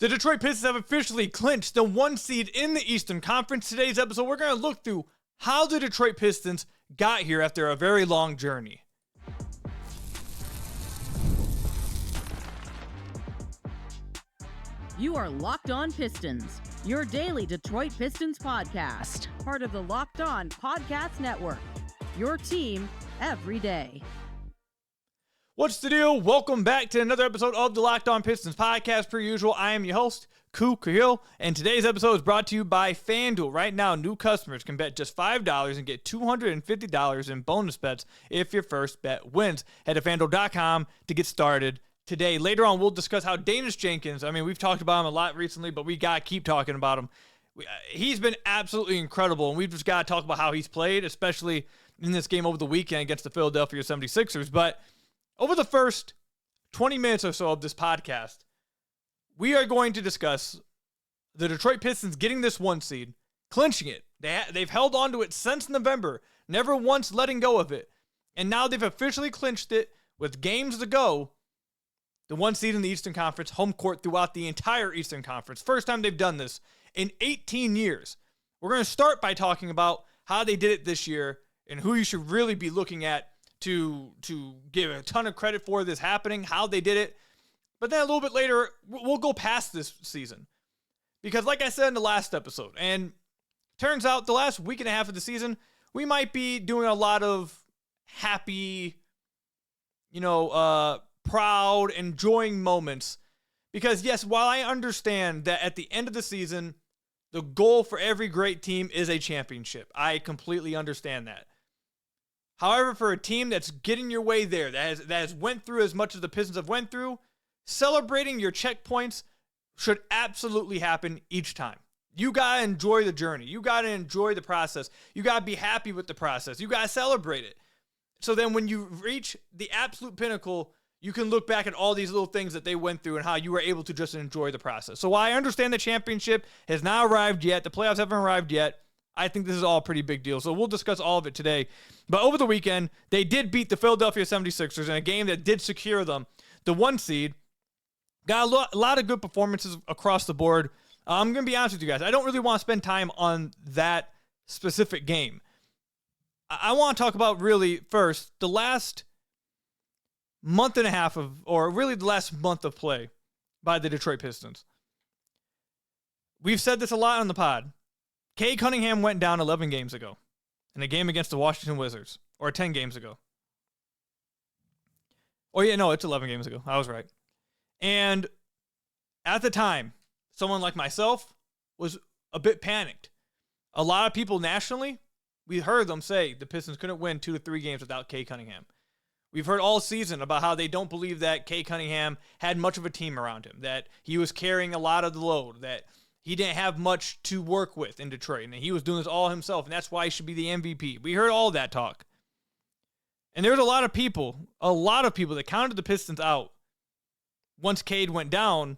The Detroit Pistons have officially clinched the 1 seed in the Eastern Conference. Today's episode, we're going to look through how the Detroit Pistons got here after a very long journey. You are Locked On Pistons, your daily Detroit Pistons podcast, part of the Locked On Podcast Network, your team every day. What's the deal? Welcome back to another episode of the Locked On Pistons podcast. Per usual, I am your host, Khahil, and today's episode is brought to you by FanDuel. Right now, new customers can bet just $5 and get $250 in bonus bets if your first bet wins. Head to FanDuel.com to get started today. Later on, we'll discuss how Daniss Jenkins, we've talked about him a lot recently, but we got to keep talking about him. He's been absolutely incredible, and we've just got to talk about how he's played, especially in this game over the weekend against the Philadelphia 76ers. But over the first 20 minutes or so of this podcast, we are going to discuss the Detroit Pistons getting this 1 seed, clinching it. They've held on to it since November, never once letting go of it. And now they've officially clinched it with games to go. The 1 seed in the Eastern Conference, home court throughout the entire Eastern Conference. First time they've done this in 18 years. We're going to start by talking about how they did it this year and who you should really be looking at to give a ton of credit for this happening, how they did it. But then a little bit later, we'll go past this season. Because like I said in the last episode, and turns out the last week and a half of the season, we might be doing a lot of happy, proud, enjoying moments. Because yes, while I understand that at the end of the season, the goal for every great team is a championship. I completely understand that. However, for a team that's getting your way there, that has went through as much as the Pistons have went through, celebrating your checkpoints should absolutely happen each time. You got to enjoy the journey. You got to enjoy the process. You got to be happy with the process. You got to celebrate it. So then when you reach the absolute pinnacle, you can look back at all these little things that they went through and how you were able to just enjoy the process. So while I understand the championship has not arrived yet, the playoffs haven't arrived yet, I think this is all a pretty big deal. So we'll discuss all of it today. But over the weekend, they did beat the Philadelphia 76ers in a game that did secure them the 1 seed. Got a lot of good performances across the board. I'm going to be honest with you guys. I don't really want to spend time on that specific game. I want to talk about really first the last month and a half or really the last month of play by the Detroit Pistons. We've said this a lot on the pod. Cade Cunningham went down 11 games ago in a game against the Washington Wizards, or 10 games ago. Oh yeah, no, it's 11 games ago. I was right. And at the time, someone like myself was a bit panicked. A lot of people nationally, we heard them say the Pistons couldn't win 2 to 3 games without Cade Cunningham. We've heard all season about how they don't believe that Cade Cunningham had much of a team around him, that he was carrying a lot of the load, that he didn't have much to work with in Detroit, and he was doing this all himself, and that's why he should be the MVP. We heard all that talk. And there's a lot of people that counted the Pistons out once Cade went down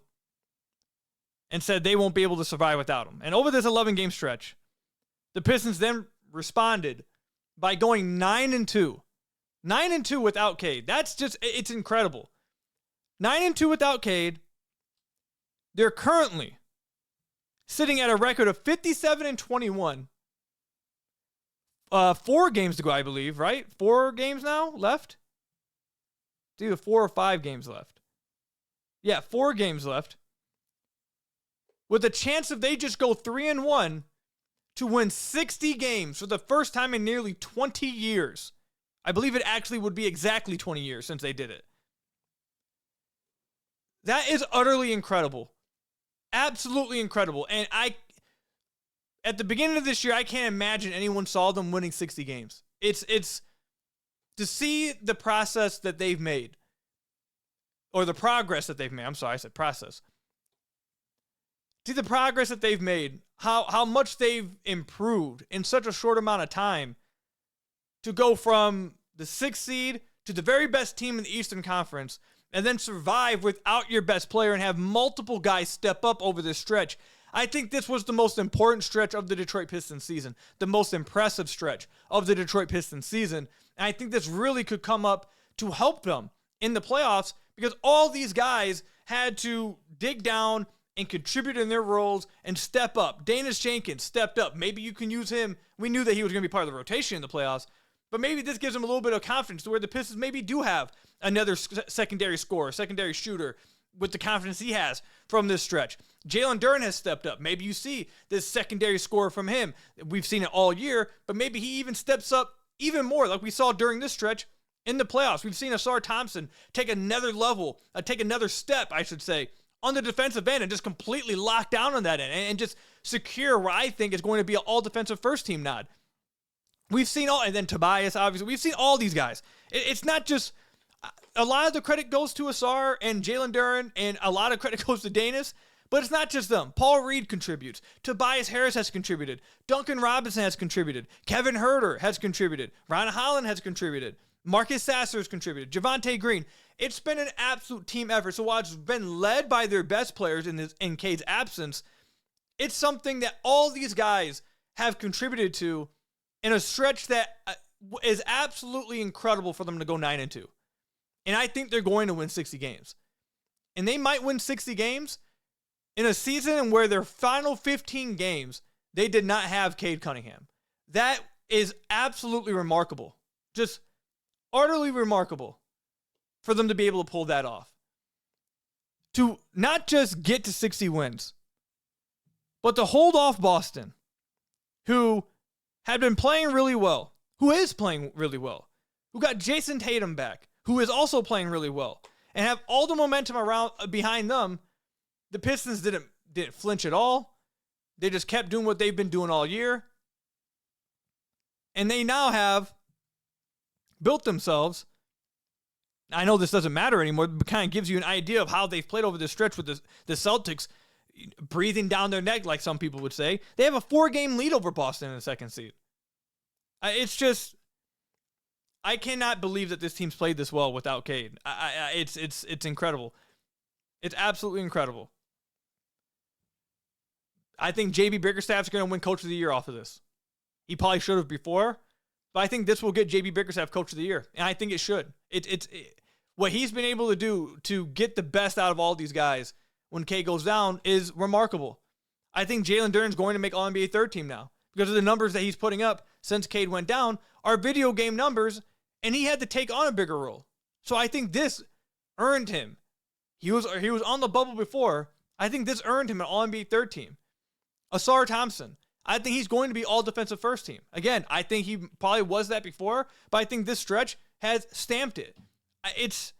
and said they won't be able to survive without him. And over this 11-game stretch, the Pistons then responded by going 9-2. 9-2 without Cade. That's just, it's incredible. 9-2 without Cade. They're currently sitting at a record of 57-21. 4 games to go, I believe, right? 4 games now left? It's either 4 or 5 games left. Yeah, 4 games left. With a chance if they just go 3-1 to win 60 games for the first time in nearly 20 years. I believe it actually would be exactly 20 years since they did it. That is utterly incredible. Absolutely incredible. And at the beginning of this year, I can't imagine anyone saw them winning 60 games. It's to see the process that they've made, or the progress that they've made. I'm sorry, I said process. See the progress that they've made, how much they've improved in such a short amount of time to go from the 6th seed to the very best team in the Eastern Conference and then survive without your best player and have multiple guys step up over this stretch. I think this was the most important stretch of the Detroit Pistons season, the most impressive stretch of the Detroit Pistons season. And I think this really could come up to help them in the playoffs because all these guys had to dig down and contribute in their roles and step up. Daniss Jenkins stepped up. Maybe you can use him. We knew that he was going to be part of the rotation in the playoffs, but maybe this gives him a little bit of confidence to where the Pistons maybe do have another secondary scorer, secondary shooter with the confidence he has from this stretch. Jalen Duren has stepped up. Maybe you see this secondary scorer from him. We've seen it all year, but maybe he even steps up even more like we saw during this stretch in the playoffs. We've seen Ausar Thompson take another level, take another step, I should say, on the defensive end and just completely lock down on that end and just secure where I think is going to be an all-defensive first-team nod. We've seen all, and then Tobias, obviously. We've seen all these guys. It's not just, a lot of the credit goes to Ausar and Jalen Duren, and a lot of credit goes to Daniss, but it's not just them. Paul Reed contributes. Tobias Harris has contributed. Duncan Robinson has contributed. Kevin Huerter has contributed. Ron Holland has contributed. Marcus Sasser has contributed. Javonte Green. It's been an absolute team effort. So while it's been led by their best players in Cade's absence, it's something that all these guys have contributed to in a stretch that is absolutely incredible for them to go 9-2. And I think they're going to win 60 games. And they might win 60 games in a season where their final 15 games, they did not have Cade Cunningham. That is absolutely remarkable. Just utterly remarkable for them to be able to pull that off. To not just get to 60 wins, but to hold off Boston, who had been playing really well, who is playing really well, who got Jason Tatum back, who is also playing really well, and have all the momentum around behind them. The Pistons didn't flinch at all. They just kept doing what they've been doing all year. And they now have built themselves. I know this doesn't matter anymore, but kind of gives you an idea of how they've played over this stretch with the Celtics breathing down their neck, like some people would say. They have a 4-game lead over Boston in the second seed. It's just, I cannot believe that this team's played this well without Cade. It's incredible. It's absolutely incredible. I think JB Bickerstaff's going to win Coach of the Year off of this. He probably should have before, but I think this will get JB Bickerstaff Coach of the Year, and I think it should. What he's been able to do to get the best out of all these guys when Cade goes down is remarkable. I think Jalen Duren's going to make All-NBA third team now because of the numbers that he's putting up since Cade went down are video game numbers, and he had to take on a bigger role. So I think this earned him. He was on the bubble before. I think this earned him an All-NBA third team. Ausar Thompson, I think he's going to be all defensive first team. Again, I think he probably was that before, but I think this stretch has stamped it. It's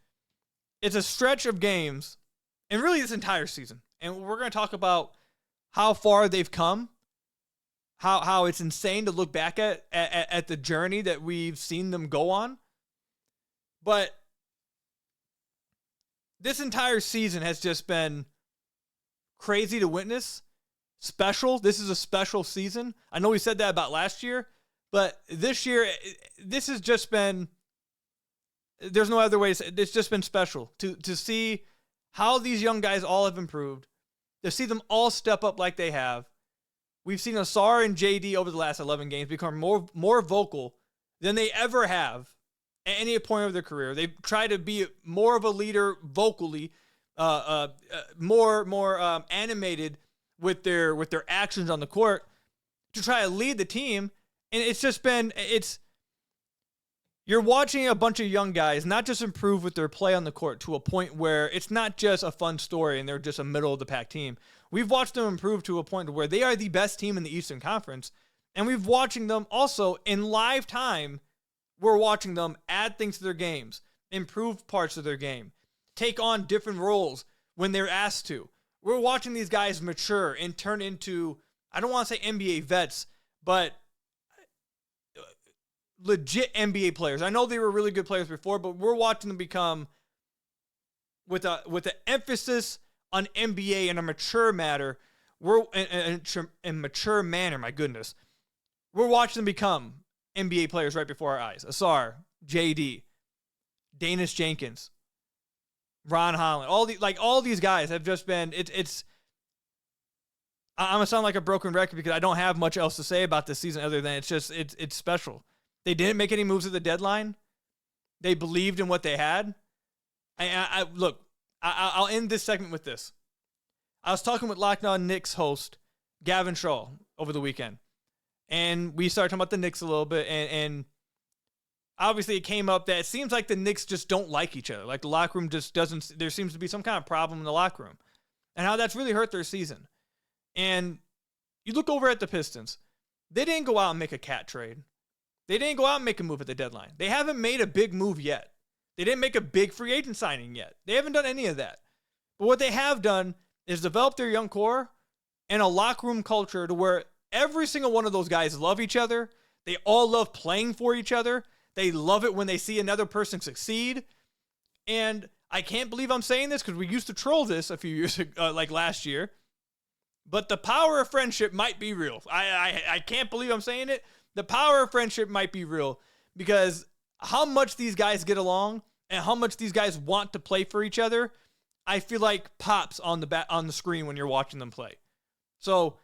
a stretch of games, and really this entire season. And we're going to talk about how far they've come, how it's insane to look back at the journey that we've seen them go on. But this entire season has just been crazy to witness. Special. This is a special season. I know we said that about last year, but this year, this has just been, there's no other way to say it. It's just been special to see how these young guys all have improved, to see them all step up like they have. We've seen Ausar and JD over the last 11 games become more vocal than they ever have at any point of their career. They've tried to be more of a leader vocally, more animated with their actions on the court to try to lead the team. And it's just been, you're watching a bunch of young guys not just improve with their play on the court to a point where it's not just a fun story and they're just a middle of the pack team. We've watched them improve to a point where they are the best team in the Eastern Conference. And we've watching them also in live time. We're watching them add things to their games, improve parts of their game, take on different roles when they're asked to. We're watching these guys mature and turn into, I don't want to say NBA vets, but legit NBA players. I know they were really good players before, but we're watching them become, with an emphasis on NBA in a mature manner, in mature manner, my goodness. We're watching them become NBA players right before our eyes. Ausar, JD, Daniss Jenkins, Ron Holland, all these guys have just been, I'm gonna sound like a broken record because I don't have much else to say about this season other than it's special. They didn't make any moves at the deadline. They believed in what they had. Look, I'll end this segment with this. I was talking with Locked On Knicks host Gavin Shaw over the weekend, and we started talking about the Knicks a little bit, and obviously it came up that it seems like the Knicks just don't like each other. Like the locker room just doesn't, there seems to be some kind of problem in the locker room, and how that's really hurt their season. And you look over at the Pistons, they didn't go out and make a cat trade. They didn't go out and make a move at the deadline. They haven't made a big move yet. They didn't make a big free agent signing yet. They haven't done any of that. But what they have done is develop their young core and a locker room culture to where every single one of those guys love each other. They all love playing for each other. They love it when they see another person succeed. And I can't believe I'm saying this because we used to troll this a few years ago, like last year. But the power of friendship might be real. I can't believe I'm saying it. The power of friendship might be real because how much these guys get along and how much these guys want to play for each other, I feel like pops on the screen when you're watching them play. So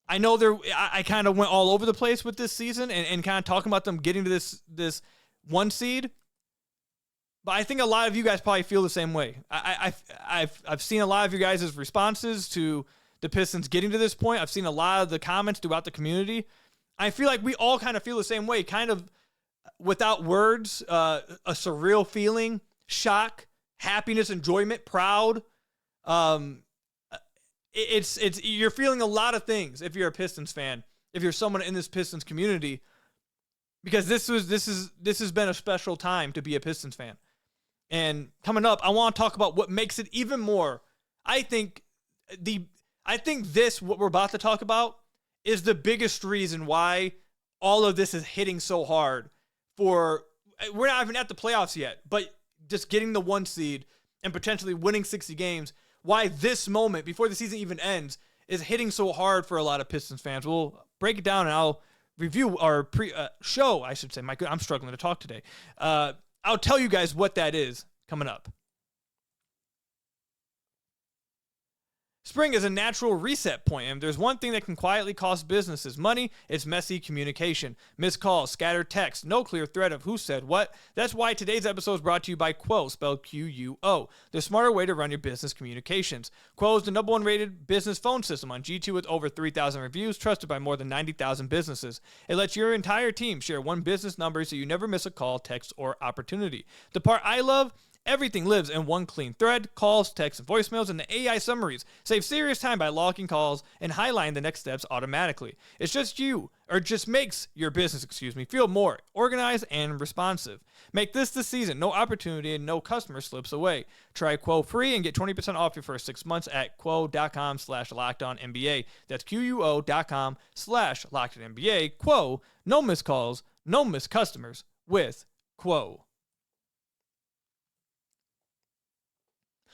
I know I kind of went all over the place with this season and kind of talking about them getting to this 1 seed. But I think a lot of you guys probably feel the same way. I've seen a lot of you guys' responses to the Pistons getting to this point. I've seen a lot of the comments throughout the community. I feel like we all kind of feel the same way, kind of without words, a surreal feeling, shock, happiness, enjoyment, proud. It's you're feeling a lot of things if you're a Pistons fan, if you're someone in this Pistons community, because this has been a special time to be a Pistons fan. And coming up, I want to talk about what makes it even more. I think what we're about to talk about is the biggest reason why all of this is hitting so hard. We're not even at the playoffs yet, but just getting the 1 seed and potentially winning 60 games, why this moment before the season even ends is hitting so hard for a lot of Pistons fans. We'll break it down and I'll review our show, I should say. I'm struggling to talk today. I'll tell you guys what that is coming up. Spring is a natural reset point, and if there's one thing that can quietly cost businesses money, it's messy communication. Missed calls, scattered texts, no clear thread of who said what. That's why today's episode is brought to you by Quo, spelled Quo, the smarter way to run your business communications. Quo is the #1 rated business phone system on G2 with over 3,000 reviews, trusted by more than 90,000 businesses. It lets your entire team share one business number so you never miss a call, text, or opportunity. The part I love, everything lives in one clean thread. Calls, texts, and voicemails, and the AI summaries save serious time by logging calls and highlighting the next steps automatically. It's just makes your business, feel more organized and responsive. Make this the season. No opportunity and no customer slips away. Try Quo free and get 20% off your first 6 months at quo.com/LockedOnNBA. That's QUO.com/LockedOnNBA. Quo, no missed calls, no missed customers with Quo.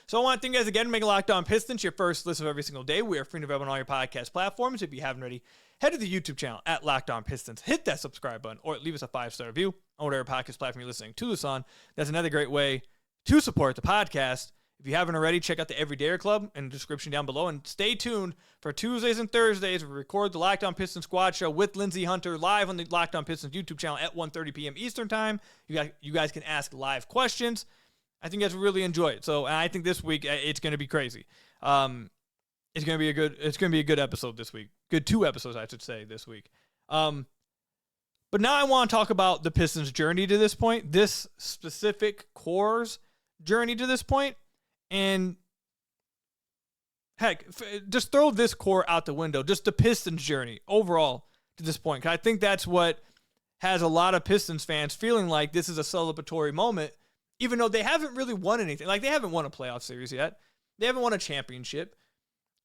So I want to thank you guys again for making Locked On Pistons your first listen of every single day. We are free and available on all your podcast platforms. If you haven't already, head to the YouTube channel at Locked On Pistons. Hit that subscribe button or leave us a 5-star review on whatever podcast platform you're listening to this on. That's another great way to support the podcast. If you haven't already, check out the Everydayer Club in the description down below. And stay tuned for Tuesdays and Thursdays. We record the Locked On Pistons Squad Show with Lindsey Hunter live on the Locked On Pistons YouTube channel at 1:30 p.m. Eastern Time. You guys can ask live questions. I think you guys will really enjoy it. So, and I think this week it's going to be crazy. It's going to be a good episode this week. Good 2 episodes, I should say, this week. But now I want to talk about the Pistons' journey to this point, this specific core's journey to this point, and heck, just throw this core out the window. Just the Pistons' journey overall to this point. 'Cause I think that's what has a lot of Pistons fans feeling like this is a celebratory moment. Even though they haven't really won anything. Like, they haven't won a playoff series yet. They haven't won a championship.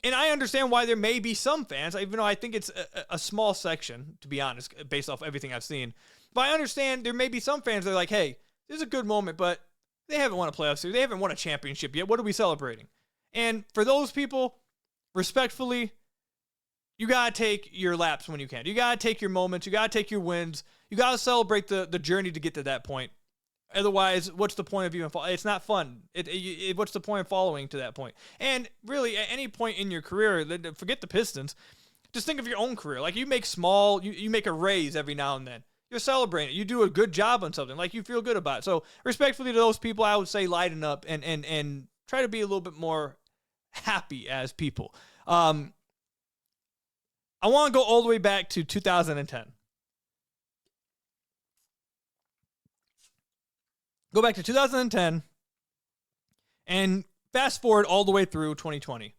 And I understand why there may be some fans, even though I think it's a small section, to be honest, based off everything I've seen. But I understand there may be some fans that are like, hey, this is a good moment, but they haven't won a playoff series. They haven't won a championship yet. What are we celebrating? And for those people, respectfully, you got to take your laps when you can. You got to take your moments. You got to take your wins. You got to celebrate the journey to get to that point. Otherwise, what's the point of even following? It's not fun. What's the point of following to that point? And really, at any point in your career, forget the Pistons. Just think of your own career. Like, you make you make a raise every now and then. You're celebrating it. You do a good job on something. Like, you feel good about it. So, respectfully to those people, I would say lighten up and try to be a little bit more happy as people. I want to go all the way back to 2010. Go back to 2010 and fast forward all the way through 2020.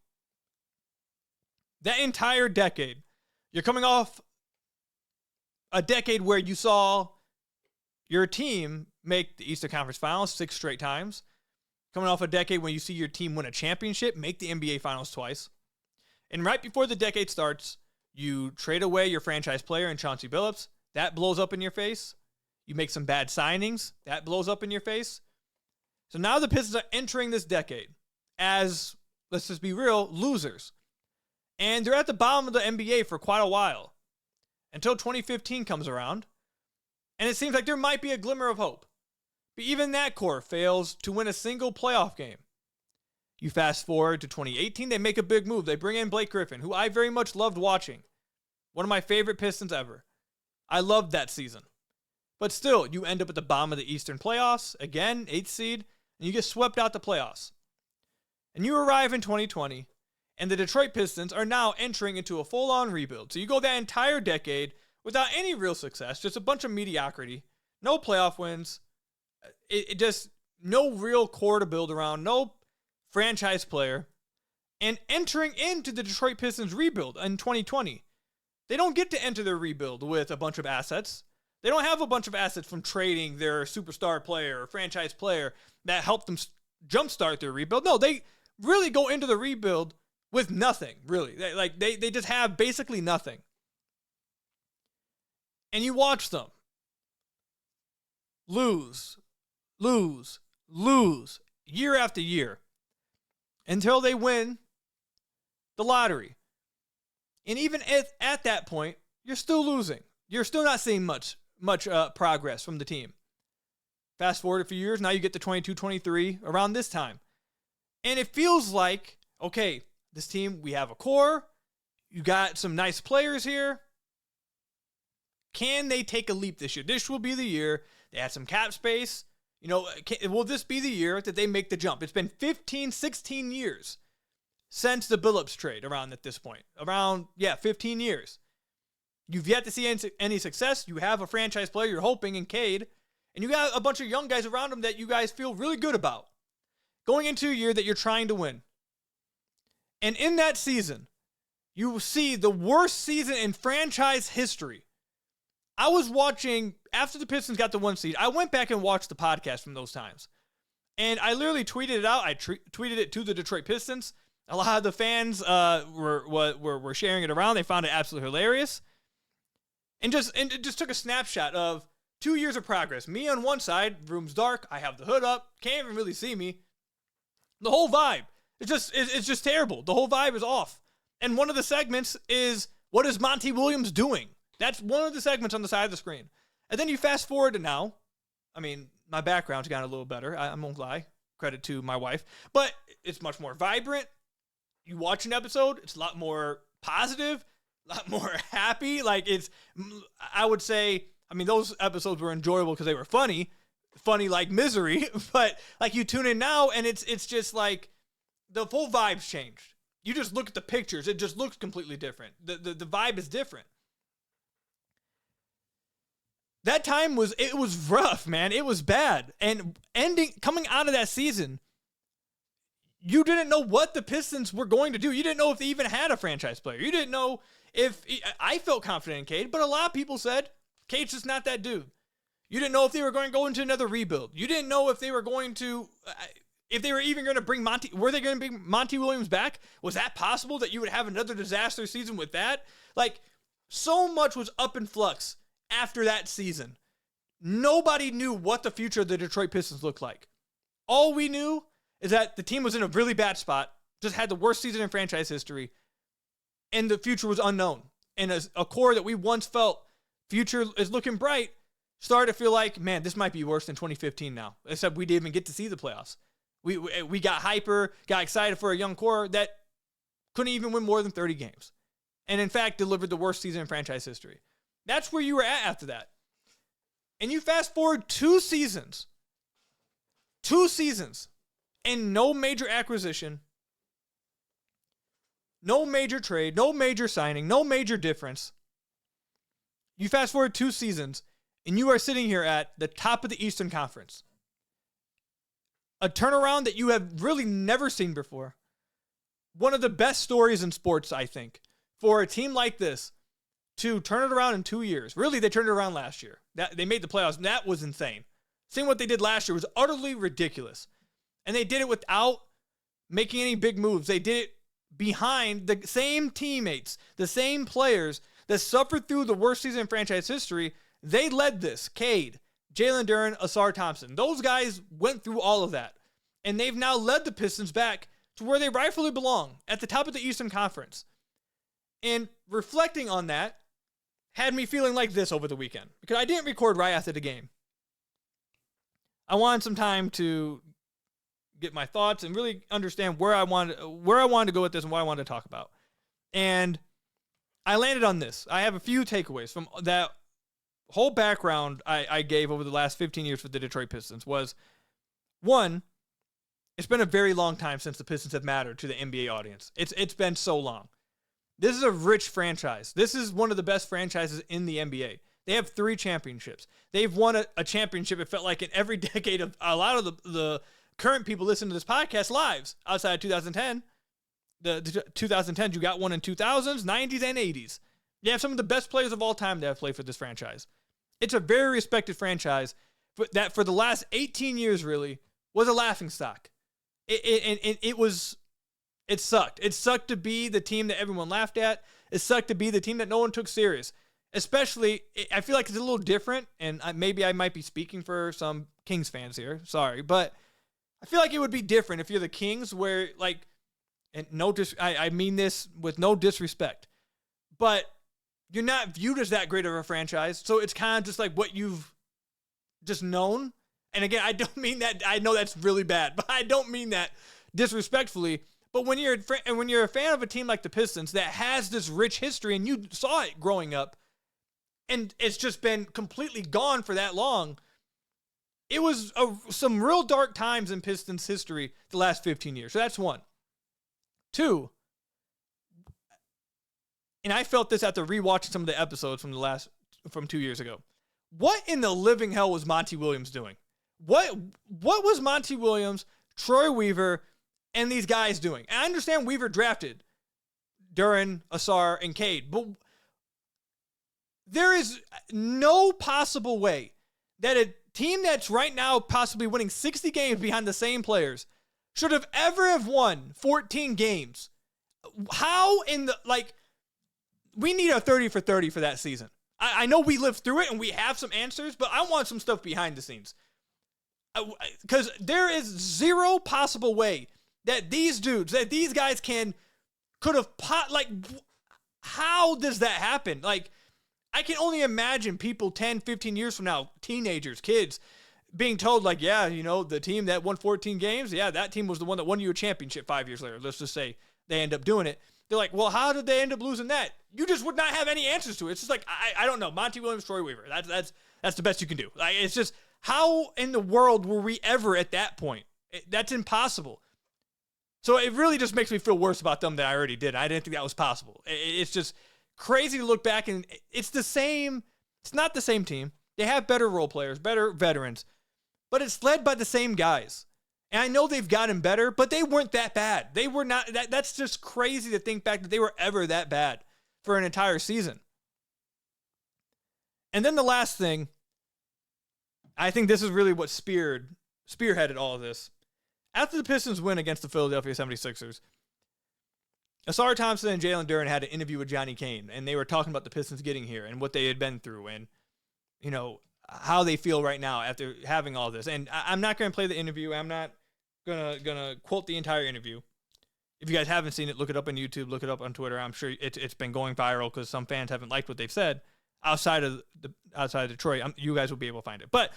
That entire decade, you're coming off a decade where you saw your team make the Eastern Conference Finals 6 straight times. Coming off a decade when you see your team win a championship, make the NBA Finals twice. And right before the decade starts, you trade away your franchise player in Chauncey Billups. That blows up in your face. You make some bad signings. That blows up in your face. So now the Pistons are entering this decade as, let's just be real, losers. And they're at the bottom of the NBA for quite a while. Until 2015 comes around. And it seems like there might be a glimmer of hope. But even that core fails to win a single playoff game. You fast forward to 2018, they make a big move. They bring in Blake Griffin, who I very much loved watching. One of my favorite Pistons ever. I loved that season. But still, you end up at the bottom of the Eastern playoffs, again, 8th seed, and you get swept out the playoffs. And you arrive in 2020, and the Detroit Pistons are now entering into a full-on rebuild. So you go that entire decade without any real success, just a bunch of mediocrity, no playoff wins, it just no real core to build around, no franchise player, and entering into the Detroit Pistons rebuild in 2020. They don't get to enter their rebuild with a bunch of assets. They don't have a bunch of assets from trading their superstar player or franchise player that helped them jumpstart their rebuild. No, they really go into the rebuild with nothing, really. They just have basically nothing. And you watch them lose year after year until they win the lottery. And even at that point, you're still losing. You're still not seeing much progress from the team. Fast forward a few years, now you get to 22-23 around this time. And it feels like, okay, this team, we have a core. You got some nice players here. Can they take a leap this year? This will be the year. They had some cap space. You know, will this be the year that they make the jump? It's been 15, 16 years since the Billups trade around at this point. 15 years. You've yet to see any success. You have a franchise player you're hoping in Cade, and you got a bunch of young guys around him that you guys feel really good about. Going into a year that you're trying to win. And in that season, you will see the worst season in franchise history. I was watching, after the Pistons got the 1 seed, I went back and watched the podcast from those times. And I literally tweeted it out. I tweeted it to the Detroit Pistons. A lot of the fans were sharing it around. They found it absolutely hilarious. And it just took a snapshot of 2 years of progress. Me on one side, room's dark, I have the hood up, can't even really see me. The whole vibe, it's just terrible. The whole vibe is off. And one of the segments is, what is Monty Williams doing? That's one of the segments on the side of the screen. And then you fast forward to now. I mean, my background's gotten a little better. I won't lie. Credit to my wife. But it's much more vibrant. You watch an episode, it's a lot more positive, a lot more happy. I would say, those episodes were enjoyable because they were funny like misery. But like you tune in now and it's just like the full vibe's changed. You just look at the pictures, it just looks completely different. The vibe is different. That time was rough, man. It was bad. And coming out of that season, you didn't know what the Pistons were going to do. You didn't know if they even had a franchise player. You didn't know I felt confident in Cade, but a lot of people said, Cade's just not that dude. You didn't know if they were going to go into another rebuild. You didn't know if they were going to, if they were even going to bring were they going to bring Monty Williams back? Was that possible that you would have another disaster season with that? Like, so much was up in flux after that season. Nobody knew what the future of the Detroit Pistons looked like. All we knew is that the team was in a really bad spot, just had the worst season in franchise history, and the future was unknown. And a core that we once felt future is looking bright started to feel like, man, this might be worse than 2015 now. Except we didn't even get to see the playoffs. We got hyper, got excited for a young core that couldn't even win more than 30 games. And in fact, delivered the worst season in franchise history. That's where you were at after that. And you fast forward 2 seasons, and no major acquisition, no major trade, no major signing, no major difference. You fast forward 2 seasons, and you are sitting here at the top of the Eastern Conference. A turnaround that you have really never seen before. One of the best stories in sports, I think, for a team like this to turn it around in 2 years. Really, they turned it around last year. They made the playoffs, and that was insane. Seeing what they did last year was utterly ridiculous. And they did it without making any big moves. They did it behind the same teammates, the same players that suffered through the worst season in franchise history. They led this. Cade, Jalen Duren, Ausar Thompson. Those guys went through all of that. And they've now led the Pistons back to where they rightfully belong, at the top of the Eastern Conference. And reflecting on that had me feeling like this over the weekend, because I didn't record right after the game. I wanted some time to get my thoughts and really understand where I wanted to go with this and what I wanted to talk about. And I landed on this. I have a few takeaways from that whole background I gave over the last 15 years for the Detroit Pistons. Was, one, it's been a very long time since the Pistons have mattered to the NBA audience. It's been so long. This is a rich franchise. This is one of the best franchises in the NBA. They have 3 championships. They've won a championship, it felt like, in every decade of a lot of the current people listening to this podcast lives outside of 2010. The 2010s, you got one in 2000s, 90s, and 80s. You have some of the best players of all time that have played for this franchise. It's a very respected franchise that for the last 18 years, really, was a laughingstock. It sucked. It sucked to be the team that everyone laughed at. It sucked to be the team that no one took serious. Especially, I feel like it's a little different, and maybe I might be speaking for some Kings fans here. Sorry, but I feel like it would be different if you're the Kings, where, like, and I mean this with no disrespect, but you're not viewed as that great of a franchise, so it's kind of just like what you've just known. And again, I don't mean that. I know that's really bad, but I don't mean that disrespectfully. But when you're a fan of a team like the Pistons that has this rich history, and you saw it growing up, and it's just been completely gone for that long, it was some real dark times in Pistons history the last 15 years. So that's one. 2, and I felt this after rewatching some of the episodes from 2 years ago. What in the living hell was Monty Williams doing? What was Monty Williams, Troy Weaver, and these guys doing? And I understand Weaver drafted Duren, Ausar, and Cade, but there is no possible way that a team that's right now possibly winning 60 games behind the same players should have ever won 14 games. How in the, like, we need a 30 for 30 for that season. I know we lived through it and we have some answers, but I want some stuff behind the scenes. Because there is zero possible way that these guys could have how does that happen? Like, I can only imagine people 10, 15 years from now, teenagers, kids, being told, like, yeah, you know, the team that won 14 games, yeah, that team was the one that won you a championship 5 years later. Let's just say they end up doing it. They're like, well, how did they end up losing that? You just would not have any answers to it. It's just like, I don't know. Monty Williams, Troy Weaver. That's the best you can do. Like, it's just, how in the world were we ever at that point? That's impossible. So it really just makes me feel worse about them than I already did. I didn't think that was possible. It's just crazy to look back, and it's the same. It's not the same team. They have better role players, better veterans, but it's led by the same guys. And I know they've gotten better, but they weren't that bad. They were not. That's just crazy to think back that they were ever that bad for an entire season. And then the last thing, I think this is really what spearheaded all of this. After the Pistons win against the Philadelphia 76ers, Ausar Thompson and Jalen Duren had an interview with Johnny Kane, and they were talking about the Pistons getting here and what they had been through, and, you know, how they feel right now after having all this. And I'm not going to play the interview. I'm not gonna quote the entire interview. If you guys haven't seen it, look it up on YouTube, look it up on Twitter. I'm sure it's been going viral because some fans haven't liked what they've said. Outside of Detroit, you guys will be able to find it. But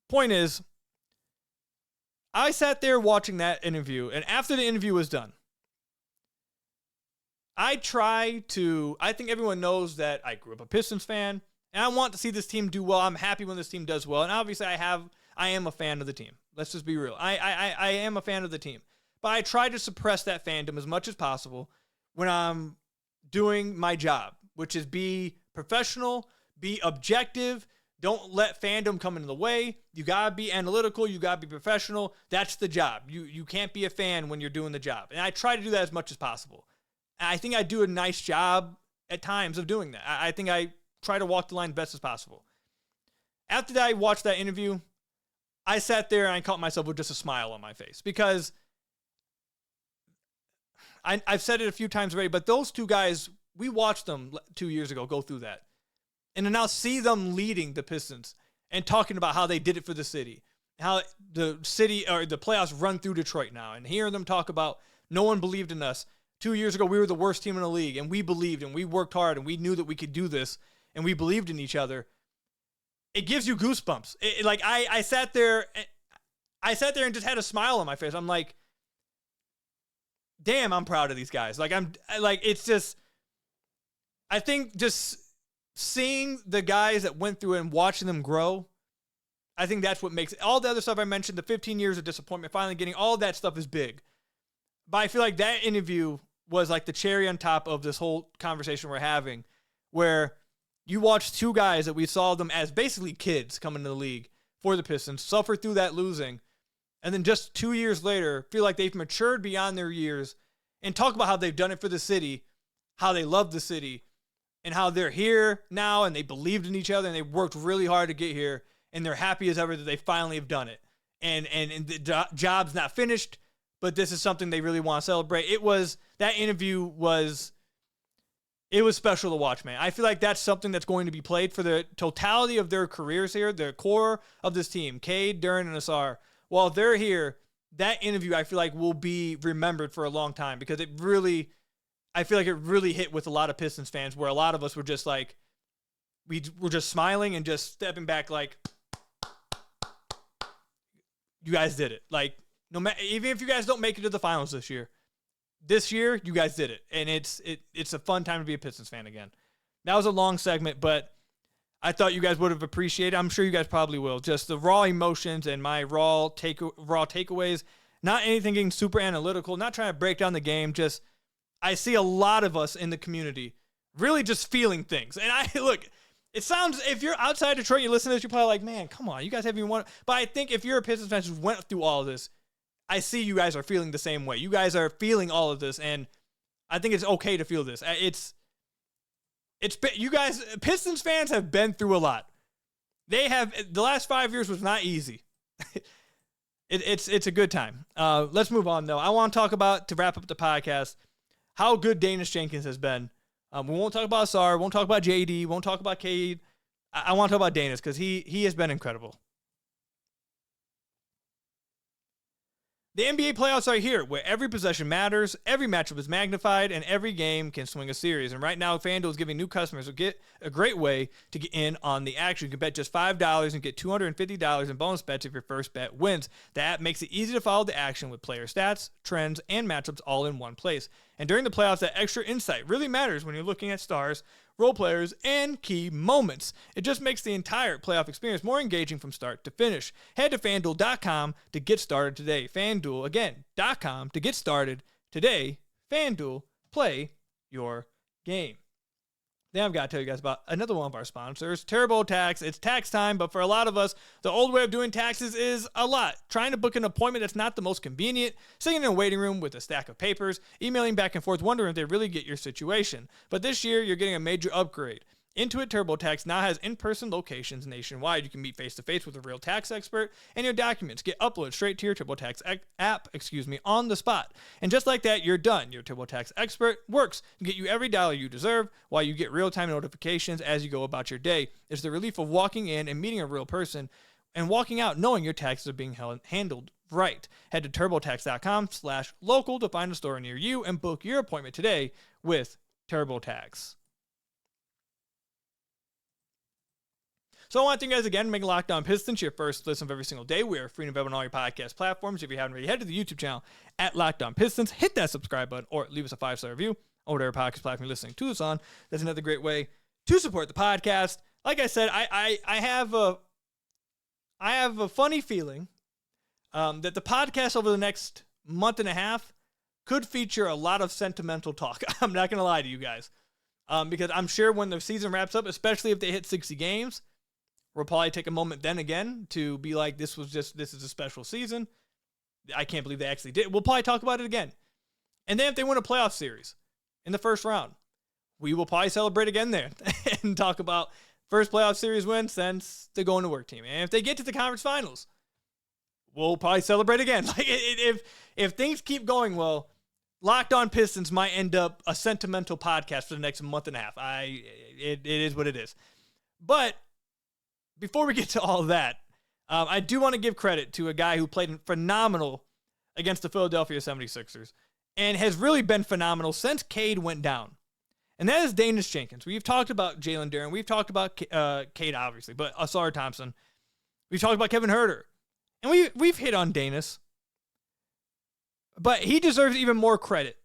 point is, I sat there watching that interview, and after the interview was done, I think everyone knows that I grew up a Pistons fan, and I want to see this team do well. I'm happy when this team does well, and obviously I am a fan of the team. Let's just be real. I am a fan of the team. But I try to suppress that fandom as much as possible when I'm doing my job, which is be professional, be objective. Don't let fandom come into the way. You got to be analytical. You got to be professional. That's the job. You can't be a fan when you're doing the job. And I try to do that as much as possible. And I think I do a nice job at times of doing that. I think I try to walk the line best as possible. After I watched that interview, I sat there and I caught myself with just a smile on my face because I've said it a few times already, but those two guys, we watched them 2 years ago go through that. And to now see them leading the Pistons and talking about how they did it for the city, how the city or the playoffs run through Detroit now, and hearing them talk about no one believed in us. 2 years ago, we were the worst team in the league, and we believed, and we worked hard, and we knew that we could do this, and we believed in each other. It gives you goosebumps. I sat there and just had a smile on my face. I'm like, damn, I'm proud of these guys. It's just, I think just seeing the guys that went through it and watching them grow, I think that's what makes it. All the other stuff I mentioned, the 15 years of disappointment, finally getting all that stuff is big. But I feel like that interview was like the cherry on top of this whole conversation we're having, where you watch two guys that we saw them as basically kids coming to the league for the Pistons, suffer through that losing, and then just 2 years later, feel like they've matured beyond their years and talk about how they've done it for the city, how they love the city, and how they're here now and they believed in each other and they worked really hard to get here and they're happy as ever that they finally have done it. And the job's not finished, but this is something they really want to celebrate. That interview was special to watch, man. I feel like that's something that's going to be played for the totality of their careers here, the core of this team, Cade, Duren, and Ausar. While they're here, that interview I feel like will be remembered for a long time because I feel like it really hit with a lot of Pistons fans where a lot of us were just like, we were just smiling and just stepping back like, you guys did it. Like, no matter, even if you guys don't make it to the finals this year, you guys did it. And it's a fun time to be a Pistons fan again. That was a long segment, but I thought you guys would have appreciated. I'm sure you guys probably will. Just the raw emotions and my raw takeaways. Not anything getting super analytical. Not trying to break down the game. Just I see a lot of us in the community really just feeling things. And it sounds, if you're outside Detroit, you listen to this, you're probably like, man, come on, you guys haven't even won. But I think if you're a Pistons fan who went through all of this, I see you guys are feeling the same way. You guys are feeling all of this, and I think it's okay to feel this. You guys, Pistons fans have been through a lot. The last 5 years was not easy. It's a good time. Let's move on, though. I want to talk about, to wrap up the podcast, how good Daniss Jenkins has been. We won't talk about Ausar, won't talk about JD, won't talk about Cade. I want to talk about Daniss because he has been incredible. The NBA playoffs are here, where every possession matters, every matchup is magnified, and every game can swing a series. And right now, FanDuel is giving new customers a great way to get in on the action. You can bet just $5 and get $250 in bonus bets if your first bet wins. The app makes it easy to follow the action with player stats, trends, and matchups all in one place. And during the playoffs, that extra insight really matters when you're looking at stars, role players, and key moments. It just makes the entire playoff experience more engaging from start to finish. Head to FanDuel.com to get started today. FanDuel, again, .com to get started today. FanDuel, play your game. Then I've got to tell you guys about another one of our sponsors, TurboTax. It's tax time, but for a lot of us, the old way of doing taxes is a lot. Trying to book an appointment that's not the most convenient, sitting in a waiting room with a stack of papers, emailing back and forth, wondering if they really get your situation. But this year, you're getting a major upgrade. Intuit TurboTax now has in-person locations nationwide. You can meet face-to-face with a real tax expert, and your documents get uploaded straight to your TurboTax app, on the spot. And just like that, you're done. Your TurboTax expert works to get you every dollar you deserve while you get real-time notifications as you go about your day. It's the relief of walking in and meeting a real person and walking out knowing your taxes are being handled right. Head to TurboTax.com/local to find a store near you and book your appointment today with TurboTax. So I want to thank you guys again for making Locked On Pistons your first listen of every single day. We are free and available on all your podcast platforms. If you haven't already, head to the YouTube channel at Locked On Pistons. Hit that subscribe button or leave us a 5-star review on whatever podcast platform you're listening to us on. That's another great way to support the podcast. Like I said, I have a funny feeling that the podcast over the next month and a half could feature a lot of sentimental talk. I'm not going to lie to you guys. Because I'm sure when the season wraps up, especially if they hit 60 games, we'll probably take a moment then again to be like, this is a special season. I can't believe they actually did. We'll probably talk about it again. And then if they win a playoff series in the first round, we will probably celebrate again there and talk about first playoff series win since the going to work team. And if they get to the conference finals, we'll probably celebrate again. Like if things keep going well, Locked On Pistons might end up a sentimental podcast for the next month and a half. It is what it is. But before we get to all that, I do want to give credit to a guy who played phenomenal against the Philadelphia 76ers and has really been phenomenal since Cade went down. And that is Daniss Jenkins. We've talked about Jalen Duren. We've talked about Cade, obviously, but Ausar Thompson. We've talked about Kevin Huerter. And we've hit on Daniss. But he deserves even more credit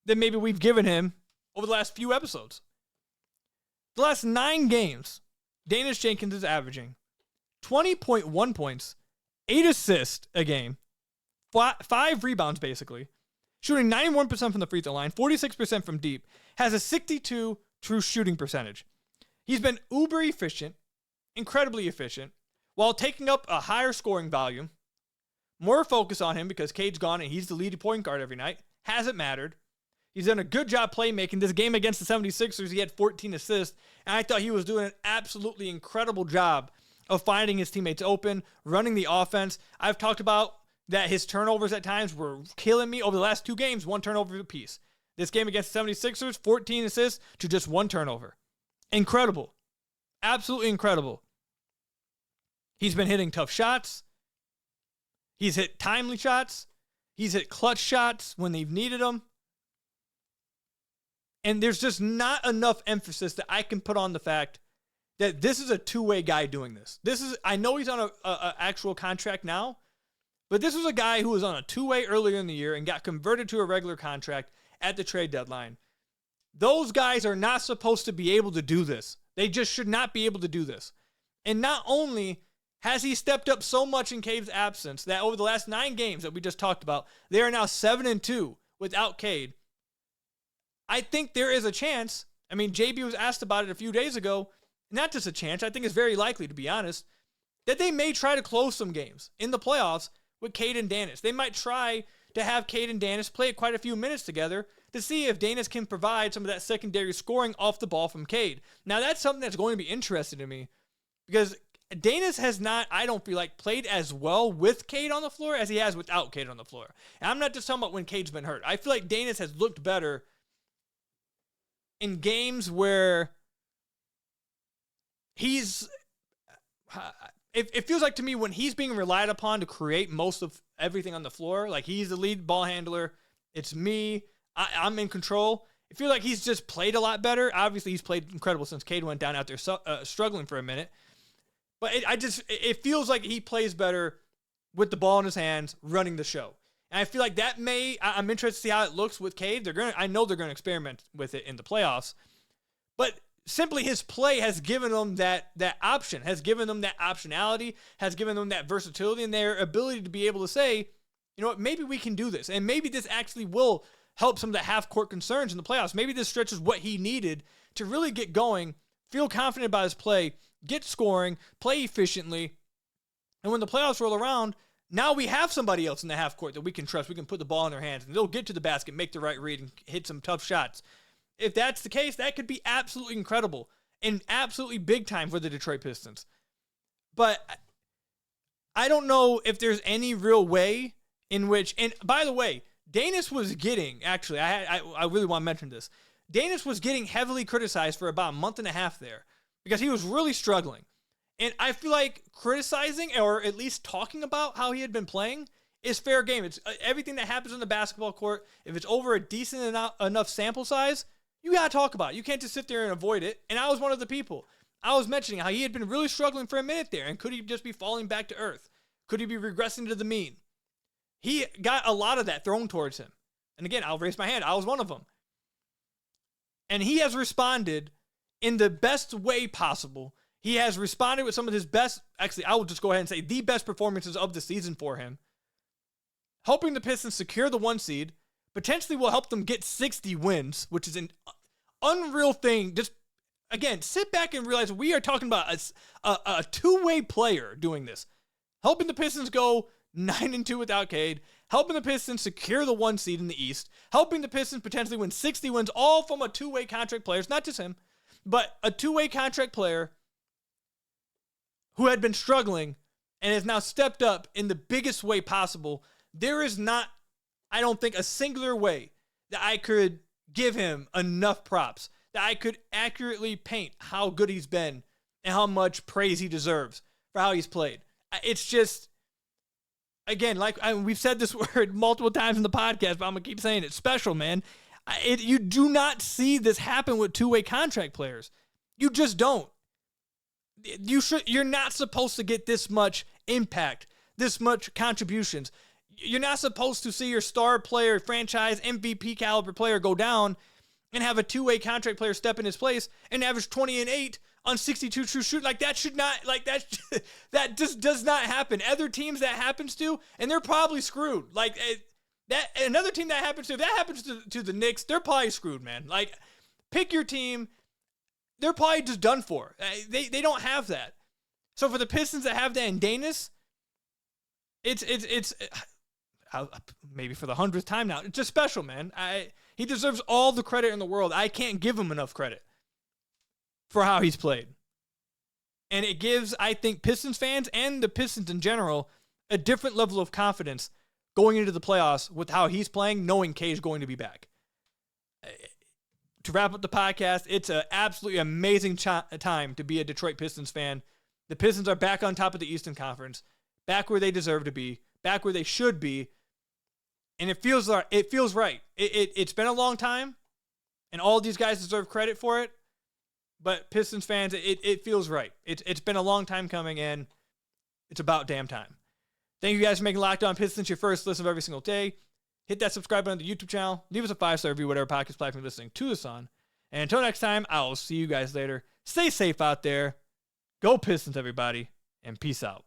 than maybe we've given him over the last few episodes. The last 9 games, Daniss Jenkins is averaging 20.1 points, 8 assists a game, 5 rebounds basically, shooting 91% from the free throw line, 46% from deep, has a 62 true shooting percentage. He's been uber efficient, incredibly efficient, while taking up a higher scoring volume. More focus on him because Cade's gone and he's the lead point guard every night. Hasn't mattered. He's done a good job playmaking. This game against the 76ers, he had 14 assists, and I thought he was doing an absolutely incredible job of finding his teammates open, running the offense. I've talked about that his turnovers at times were killing me over the last 2 games, 1 turnover apiece. This game against the 76ers, 14 assists to just 1 turnover. Incredible. Absolutely incredible. He's been hitting tough shots. He's hit timely shots. He's hit clutch shots when they've needed them. And there's just not enough emphasis that I can put on the fact that this is a two-way guy doing this. I know he's on a actual contract now, but this was a guy who was on a 2-way earlier in the year and got converted to a regular contract at the trade deadline. Those guys are not supposed to be able to do this. They just should not be able to do this. And not only has he stepped up so much in Cade's absence that over the last 9 games that we just talked about, they are now 7-2 without Cade. I think there is a chance. I mean, JB was asked about it a few days ago. Not just a chance. I think it's very likely, to be honest, that they may try to close some games in the playoffs with Cade and Daniss. They might try to have Cade and Daniss play quite a few minutes together to see if Daniss can provide some of that secondary scoring off the ball from Cade. Now, that's something that's going to be interesting to me because Daniss has not, I don't feel like, played as well with Cade on the floor as he has without Cade on the floor. And I'm not just talking about when Cade's been hurt. I feel like Daniss has looked better in games where it feels like to me when he's being relied upon to create most of everything on the floor, like he's the lead ball handler, it's me, I'm in control. I feel like he's just played a lot better. Obviously, he's played incredible since Cade went down out there struggling for a minute. But it feels like he plays better with the ball in his hands, running the show. And I feel like I'm interested to see how it looks with Cade. I know they're going to experiment with it in the playoffs. But simply his play has given them that option, has given them that optionality, has given them that versatility and their ability to be able to say, you know what, maybe we can do this. And maybe this actually will help some of the half-court concerns in the playoffs. Maybe this stretches what he needed to really get going, feel confident about his play, get scoring, play efficiently. And when the playoffs roll around, now we have somebody else in the half court that we can trust. We can put the ball in their hands, and they'll get to the basket, make the right read, and hit some tough shots. If that's the case, that could be absolutely incredible and absolutely big time for the Detroit Pistons. But I don't know if there's any real way in which, and by the way, Daniss was getting, actually, I really want to mention this. Daniss was getting heavily criticized for about a month and a half there because he was really struggling. And I feel like criticizing or at least talking about how he had been playing is fair game. It's everything that happens on the basketball court. If it's over a decent enough sample size, you got to talk about it. You can't just sit there and avoid it. And I was one of the people. I was mentioning how he had been really struggling for a minute there. And could he just be falling back to earth? Could he be regressing to the mean? He got a lot of that thrown towards him. And again, I'll raise my hand. I was one of them. And he has responded in the best way possible. He has responded with some of his best, actually, I will just go ahead and say the best performances of the season for him. Helping the Pistons secure the 1 seed, potentially will help them get 60 wins, which is an unreal thing. Just, again, sit back and realize we are talking about a two-way player doing this, helping the Pistons go 9-2 without Cade, helping the Pistons secure the 1 seed in the East, helping the Pistons potentially win 60 wins, all from a two-way contract player. It's not just him, but a two-way contract player who had been struggling and has now stepped up in the biggest way possible. There is not, I don't think, a singular way that I could give him enough props, that I could accurately paint how good he's been and how much praise he deserves for how he's played. It's just, again, we've said this word multiple times in the podcast, but I'm going to keep saying it. Special, man. You do not see this happen with two-way contract players. You just don't. You're not supposed to get this much impact, this much contributions. You're not supposed to see your star player, franchise, MVP caliber player go down and have a two-way contract player step in his place and average 20 and 8 on 62 true shoot. Like, that should not, like, that just does not happen. Other teams that happens to, and they're probably screwed. Like, another team that happens to, if that happens to the Knicks, they're probably screwed, man. Like, pick your team. They're probably just done for. They don't have that. So for the Pistons that have that in Daniss, it's maybe for the 100th time now, it's just special, man. He deserves all the credit in the world. I can't give him enough credit for how he's played. And it gives, I think, Pistons fans and the Pistons in general a different level of confidence going into the playoffs with how he's playing, knowing Cade's going to be back. To wrap up the podcast, it's an absolutely amazing time to be a Detroit Pistons fan. The Pistons are back on top of the Eastern Conference, back where they deserve to be, back where they should be, and it feels right. It's been a long time, and all these guys deserve credit for it, but Pistons fans, it feels right. It's been a long time coming, and it's about damn time. Thank you guys for making Locked On Pistons your first listen of every single day. Hit that subscribe button on the YouTube channel. Leave us a 5-star review, whatever podcast platform you're listening to us on. And until next time, I will see you guys later. Stay safe out there. Go Pistons, everybody. And peace out.